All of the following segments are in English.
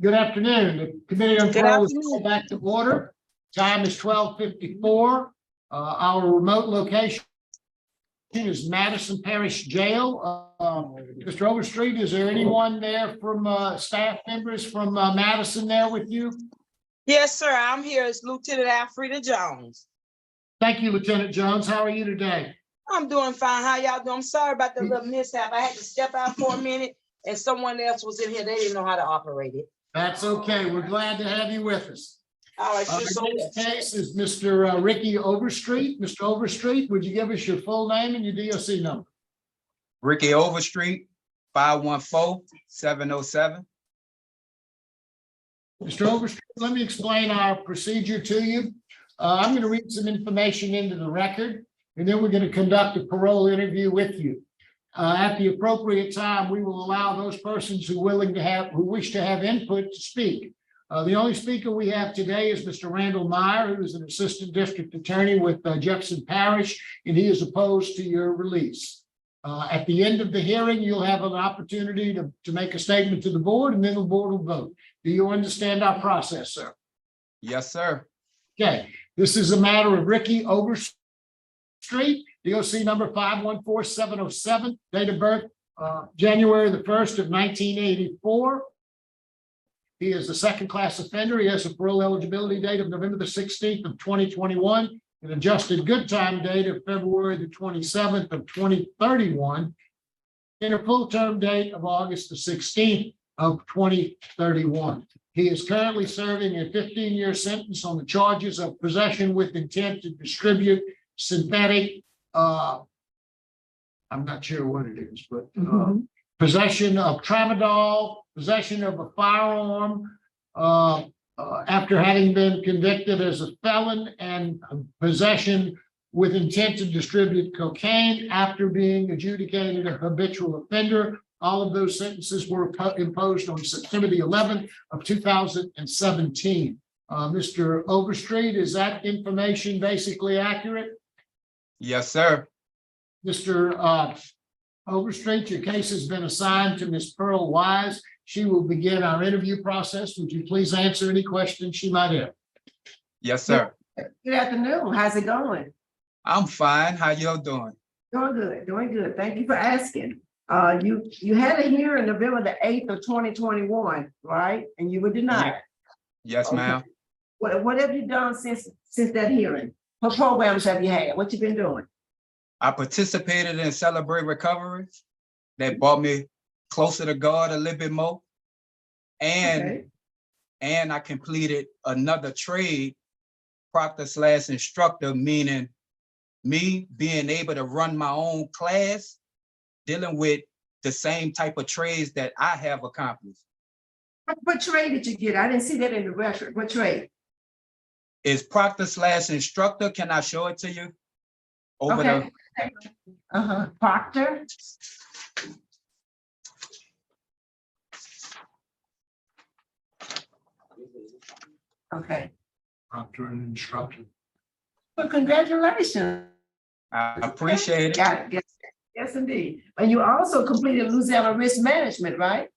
Good afternoon. The Committee on Good Parole is afternoon. called back to order. Time is 12:54. Our remote location is Madison Parish Jail. Mr. Overstreet, is there anyone there from staff members from Madison there with you? Yes, sir. I'm here as Lieutenant Alfreda Jones. Thank you, Lieutenant Jones. How are you today? I'm doing fine. How y'all doing? I'm sorry about the little mishap. I had to step out for a minute and someone else was in here. They didn't know how to operate it. That's okay. We're glad to have you with us. All right, Our sure, so next case is Mr. Rickey Overstreet. Mr. Overstreet, would you give us your full name and your DOC number? Rickey Overstreet, 514-707. Mr. Overstreet, let me explain our procedure to you. I'm going to read some information into the record, and then we're going to conduct a parole interview with you. At the appropriate time, we will allow those persons who wish to have input to speak. The only speaker we have today is Mr. Randall Meyer, who is an assistant district attorney with Jefferson Parish, and he is opposed to your release. At the end of the hearing, you'll have an opportunity to make a statement to the board, and then the board will vote. Do you understand our process, sir? Yes, sir. Okay, this is a matter of Rickey Overstreet, DOC number 514707, date of birth, January the 1st of 1984. He is a second-class offender. He has a parole eligibility date of November the 16th of 2021, an adjusted good time date of February the 27th of 2031, and a full term date of August the 16th of 2031. He is currently serving a 15-year sentence on the charges of possession with intent to distribute synthetic, I'm not sure what it is, but possession of tramadol, possession of a firearm, after having been convicted as a felon, and possession with intent to distribute cocaine after being adjudicated a habitual offender. All of those sentences were imposed on September the 11th of 2017. Mr. Overstreet, is that information basically accurate? Yes, sir. Mr. Overstreet, your case has been assigned to Ms. Pearl Wise. She will begin our interview process. Would you please answer any questions she might have? Yes, sir. Good afternoon. How's it going? I'm fine. How y'all doing? Doing good, doing good. Thank you for asking. You had a hearing November the 8th of 2021, right? And you were denied. Yes, Okay. ma'am. What have you done since that hearing? What programs have you had? What you been doing? I participated in Celebrate Recovery. That brought me closer to God a little bit more. And I completed another trade, proctor/instructor, meaning me being able to run my own class, dealing with the same type of trades that I have accomplished. What trade did you get? I didn't see that in the record. What trade? It's proctor/instructor. Can I show it to you? Over Proctor. Okay. Proctor and instructor. Well, congratulations. I appreciate it. Got it. Yes, indeed. And you also completed Louisiana risk management, right?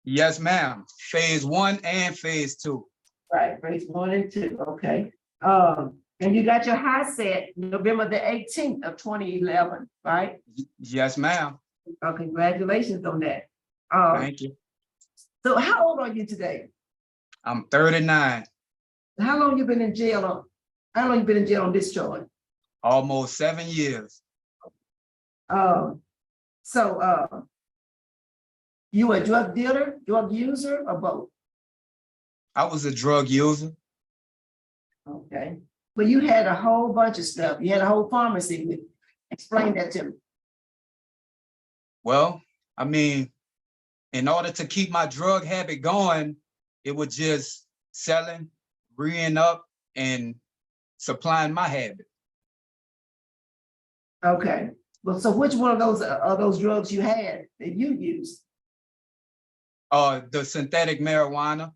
Yes, ma'am. Phase 1 and phase 2. Right, phase 1 and 2. Okay. And you got your high set November the 18th of 2011, right? Yes, ma'am. Oh, congratulations on that. Thank you. So how old are you today? I'm 39. How long you been in jail? How long you been in jail on this charge? Almost 7 years. You a drug dealer, drug user, or both? I was a drug user. Okay. But you had a whole bunch of stuff. You had a whole pharmacy with. Explain that to me. Well, I mean, in order to keep my drug habit going, it was just selling, bringing up, and supplying my habit. Okay. Well, so which one of those drugs you had that you used? The synthetic marijuana.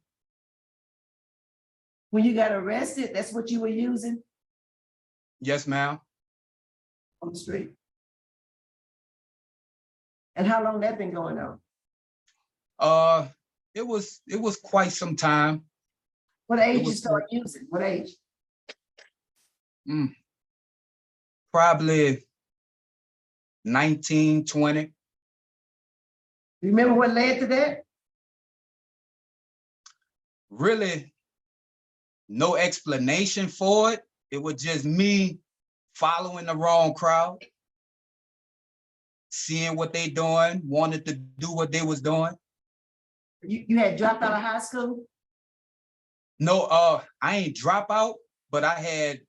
When you got arrested, that's what you were using Yes, ma'am. on the street? And how long that been going on? It was quite some time. What age you was- start using? What age? Probably 19, 20. You remember what led to that? Really no explanation for it. It was just me following the wrong crowd, seeing what they doing, wanted to do what they was doing. You had dropped out of high school? No, I ain't drop out, but I had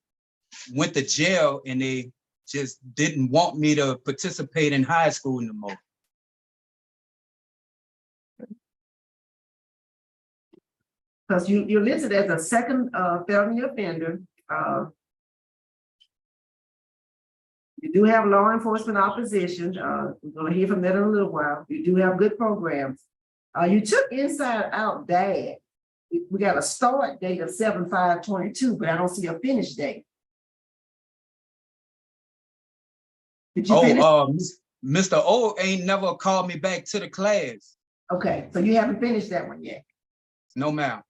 went to jail and they just didn't want me to participate in high school no more. Because you're listed as a second felony offender. You do have law enforcement opposition. We're gonna hear from that in a little while. You do have good programs. You took Inside Out Dad. We got a start date of 7/5/22, but I don't see a finish date. Did you finish? Mr. O ain't never called me back to the class. Okay, so you haven't finished that one yet. No, ma'am.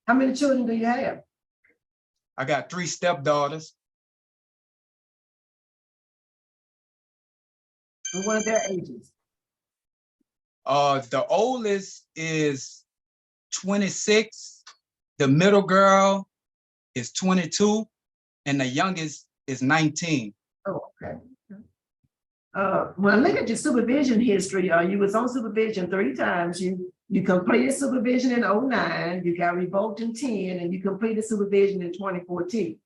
How many children do you have? I got 3 stepdaughters. And what are their ages? The oldest is 26, the middle girl is 22, and the youngest is 19. Oh, okay. When I look at your supervision history, you was on supervision 3 times. You completed supervision in 09, you got revoked in 10, and you completed supervision in 2014.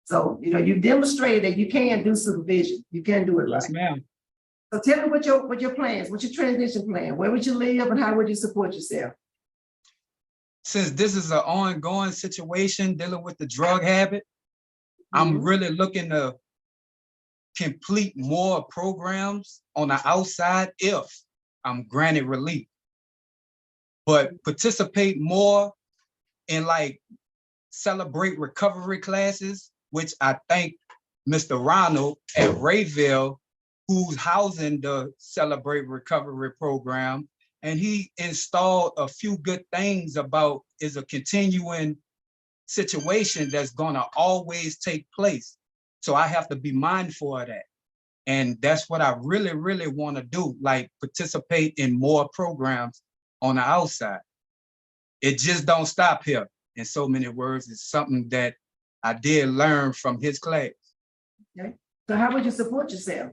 So, you demonstrated that you can do supervision. You can do it right. Yes, ma'am. So tell me what your plans, what's your transition plan? Where would you live and how would you support yourself? Since this is an ongoing situation dealing with the drug habit, I'm really looking to complete more programs on the outside if I'm granted relief. But participate more in like celebrate recovery classes, which I think Mr. Ronald at Rayville, who's housing the Celebrate Recovery program, and he installed a few good things about is a continuing situation that's gonna always take place. So I have to be mindful of that. And that's what I really, really wanna do, like participate in more programs on the outside. It just don't stop here. In so many words, it's something that I did learn from his class. Okay. So how would you support yourself?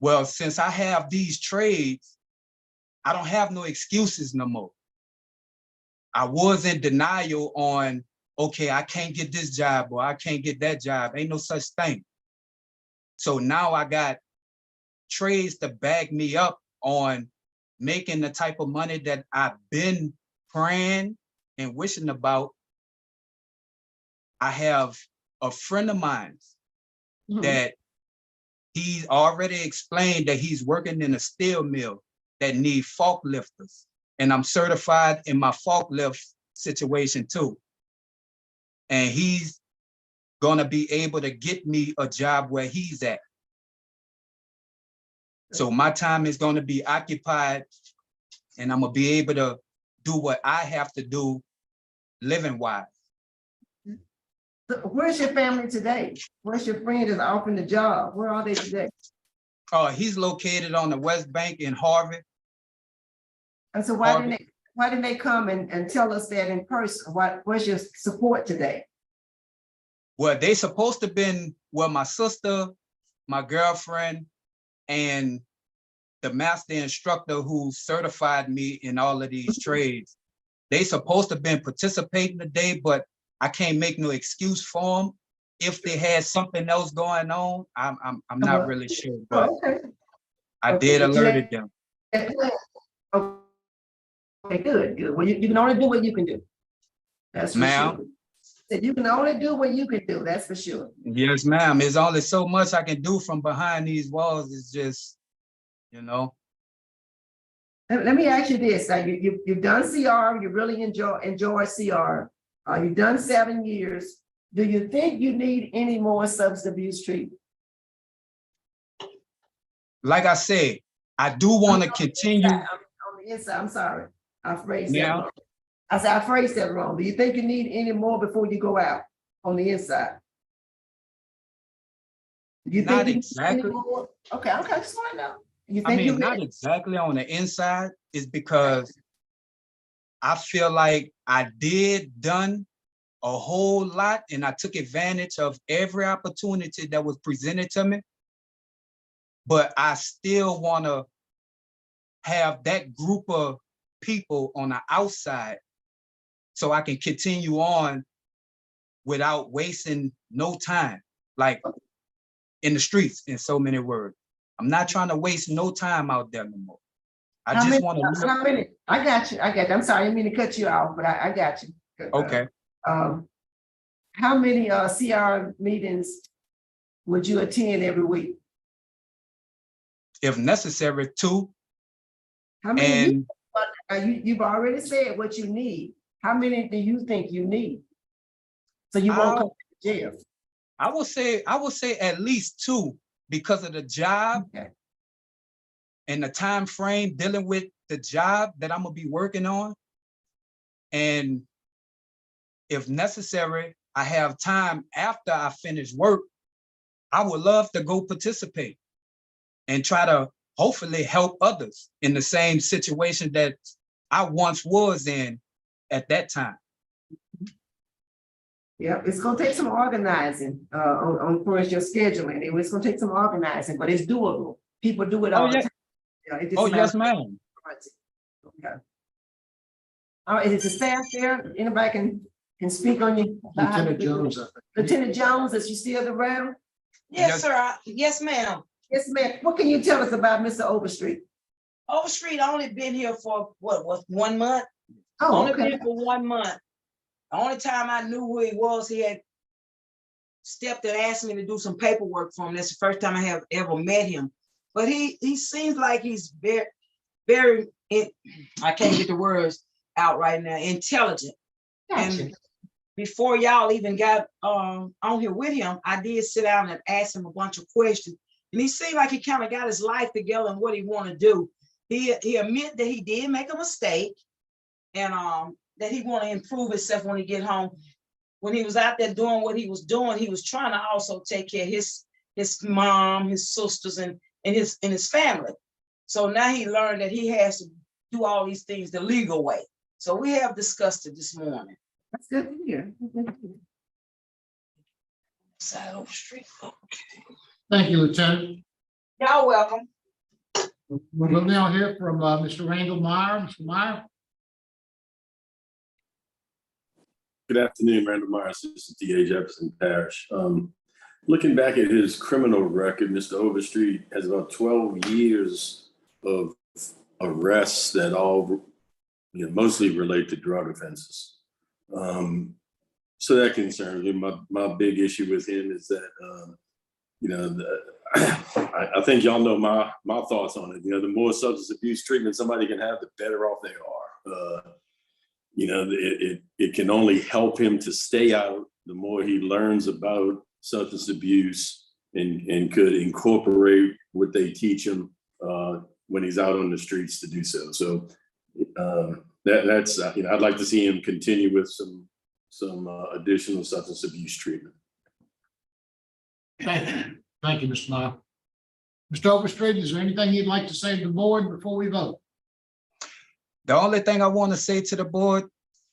Well, since I have these trades, I don't have no excuses no more. I was in denial on, okay, I can't get this job or I can't get that job. Ain't no such thing. So now I got trades to back me up on making the type of money that I've been praying and wishing about. I have a friend of mine that he's already explained that he's working in a steel mill that need forklifters. And I'm certified in my forklift situation too. And he's gonna be able to get me a job where he's at. So my time is gonna be occupied and I'm gonna be able to do what I have to do living wise. So where's your family today? Where's your friend that's offering the job? Where are they today? He's located on the West Bank in Harvard. And so why didn't they come and tell us that in person? Where's your support today? Well, they supposed to been, well, my sister, my girlfriend, and the master instructor who certified me in all of these trades. They supposed to been participating today, but I can't make no excuse for them. If they had something else going on, I'm not really sure, but I did alerted them. Okay, good. Well, you can only do what you can do. That's for Ma'am. sure. Said you can only do what you can do. That's for sure. Yes, ma'am. There's only so much I can do from behind these walls. It's just, Let me ask you this. Now, you've done CR. You really enjoy CR. You've done 7 years. Do you think you need any more substance abuse treatment? Like I said, I do want to continue. On the inside, I'm sorry. I phrased that Now? wrong. I said, I phrased that wrong. Do you think you need any more before you go out on the inside? Do you Not think you need any exactly. more? Okay, just want to know. You I think you mean, not exactly on the inside, is because I feel like I done a whole lot and I took advantage of every opportunity that was presented to me. But I still want to have that group of people on the outside so I can continue on without wasting no time, like in the streets, in so many words. I'm not trying to waste no time out there no more. I just want to. How many? I got you. I'm sorry, I didn't mean to cut you off, but I got you. Okay. How many CR meetings would you attend every week? If necessary, 2. How many? And You've already said what you need. How many do you think you need? So you won't come to jail. I would say at least 2 because of the job and the time frame dealing with the job that I'm gonna be working on. And if necessary, I have time after I finish work, I would love to go participate and try to hopefully help others in the same situation that I once was in at that time. Yeah, it's gonna take some organizing on first your scheduling. It's gonna take some organizing, but it's doable. People do it all the time. Yeah, it just Yes, matters. ma'am. Okay. All right, is the staff there? Anybody can speak on you? Lieutenant Jones, I think. Lieutenant Jones, is you still around? Yes, sir. Yes, ma'am. Yes, ma'am. What can you tell us about Mr. Overstreet? Overstreet only been here for what 1 month? Oh, Only okay. been for 1 month. The only time I knew who he was, he had stepped and asked me to do some paperwork for him. That's the first time I have ever met him. But he seems like he's very, I can't get the words out right now, intelligent. Gotcha. And before y'all even got on here with him, I did sit down and ask him a bunch of questions. And he seemed like he kind of got his life together and what he want to do. He admitted that he did make a mistake and that he want to improve himself when he get home. When he was out there doing what he was doing, he was trying to also take care of his mom, his sisters, and his family. So now he learned that he has to do all these things the legal way. So we have discussed it this morning. That's good to hear. Side Overstreet. Okay. Thank you, Lieutenant. Y'all welcome. We'll now hear from Mr. Randall Meyer. Mr. Meyer. Good afternoon, Randall Meyer, Assistant DA, Jefferson Parish. Looking back at his criminal record, Mr. Overstreet has about 12 years of arrests that all mostly relate to drug offenses. So that concerns me. My big issue with him is that, I think y'all know my thoughts on it. The more substance abuse treatment somebody can have, the better off they are. It can only help him to stay out the more he learns about substance abuse and could incorporate what they teach him when he's out on the streets to do so. So that's I'd like to see him continue with some additional substance abuse treatment. Thank you, Mr. Meyer. Mr. Overstreet, is there anything you'd like to say to the board before we vote? The only thing I want to say to the board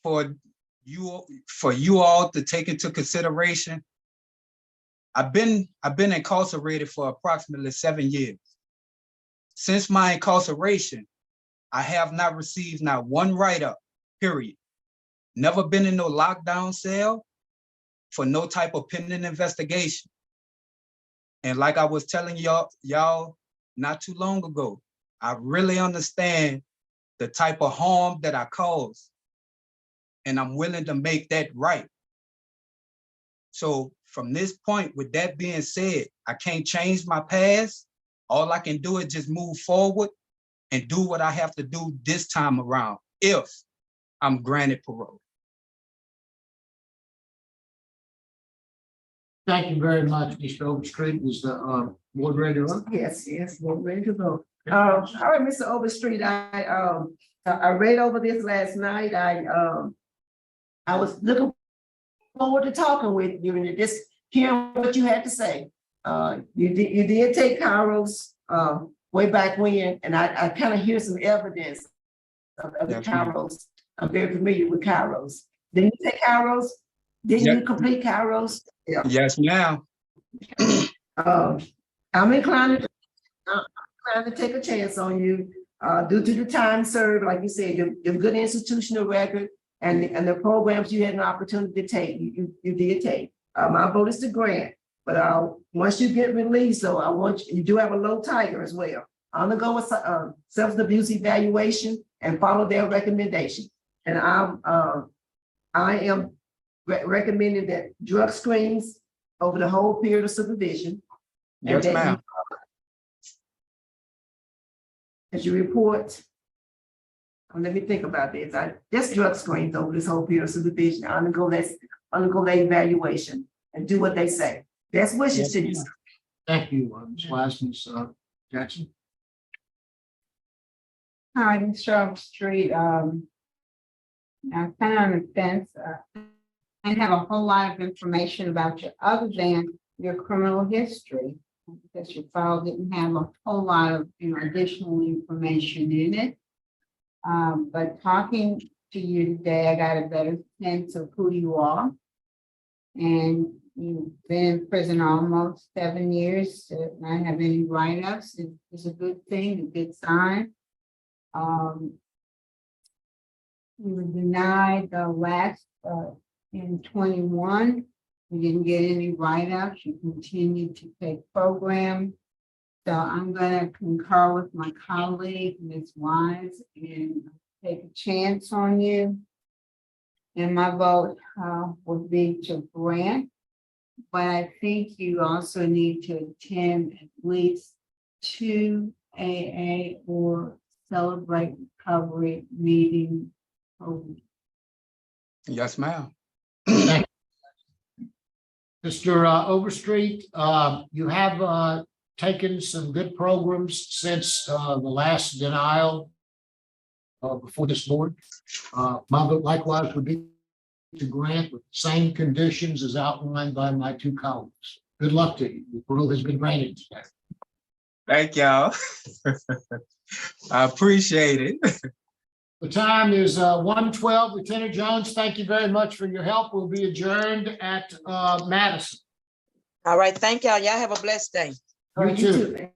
for you all to take into consideration, I've been incarcerated for approximately 7 years. Since my incarceration, I have not received not one write-up, period. Never been in no lockdown cell for no type of pending investigation. And like I was telling y'all not too long ago, I really understand the type of harm that I caused, and I'm willing to make that right. So from this point, with that being said, I can't change my past. All I can do is just move forward and do what I have to do this time around, if I'm granted parole. Thank you very much, Mr. Overstreet. Is the board ready to vote? Yes, we're ready to vote. All right, Mr. Overstreet, I I read over this last night. I was looking forward to talking with you and just hearing what you had to say. You did take Kairos way back when, and I kind of hear some evidence of the Yes, ma'am. Kairos. I'm very familiar with Kairos. Didn't you take Kairos? Didn't Yes. you complete Kairos? Yeah. Yes, ma'am. I'm inclined to take a chance on you, due to the time served, like you said, your good institutional record and the programs you had an opportunity to take, you did take. My vote is to grant, but once you get released, so I want you do have a low tiger as well. I'm gonna go with substance abuse evaluation and follow their recommendation. And I am recommending that drug screens over the whole period of supervision. Yes, And ma'am. as you report, let me think about this. Just drug screens over this whole period of supervision. I'm gonna go that evaluation and do what they say. That's wishes to you. Thank you, Ms. Wiseman, Jackson. Hi, Mr. Overstreet. I'm kind of on the fence. I have a whole lot of information about you other than your criminal history, because your file didn't have a whole lot of additional information in it. But talking to you today, I got a better sense of who you are. And you've been in prison almost 7 years. To not have any write-ups is a good thing, a good sign. You were denied the last in 21. You didn't get any write-ups. You continued to take program. So I'm going to concur with my colleague, Ms. Wise, and take a chance on you. And my vote would be to grant. But I think you also need to attend at least 2 AA or Celebrate Recovery meeting. Yes, ma'am. Mr. Overstreet, you have taken some good programs since the last denial before this board. My vote likewise would be to grant with the same conditions as outlined by my two colleagues. Good luck to you. The parole has been granted today. Thank y'all. I appreciate it. The time is 1:12. Lieutenant Jones, thank you very much for your help. We'll be adjourned at Madison. All right, thank y'all. Y'all have a blessed day. You too.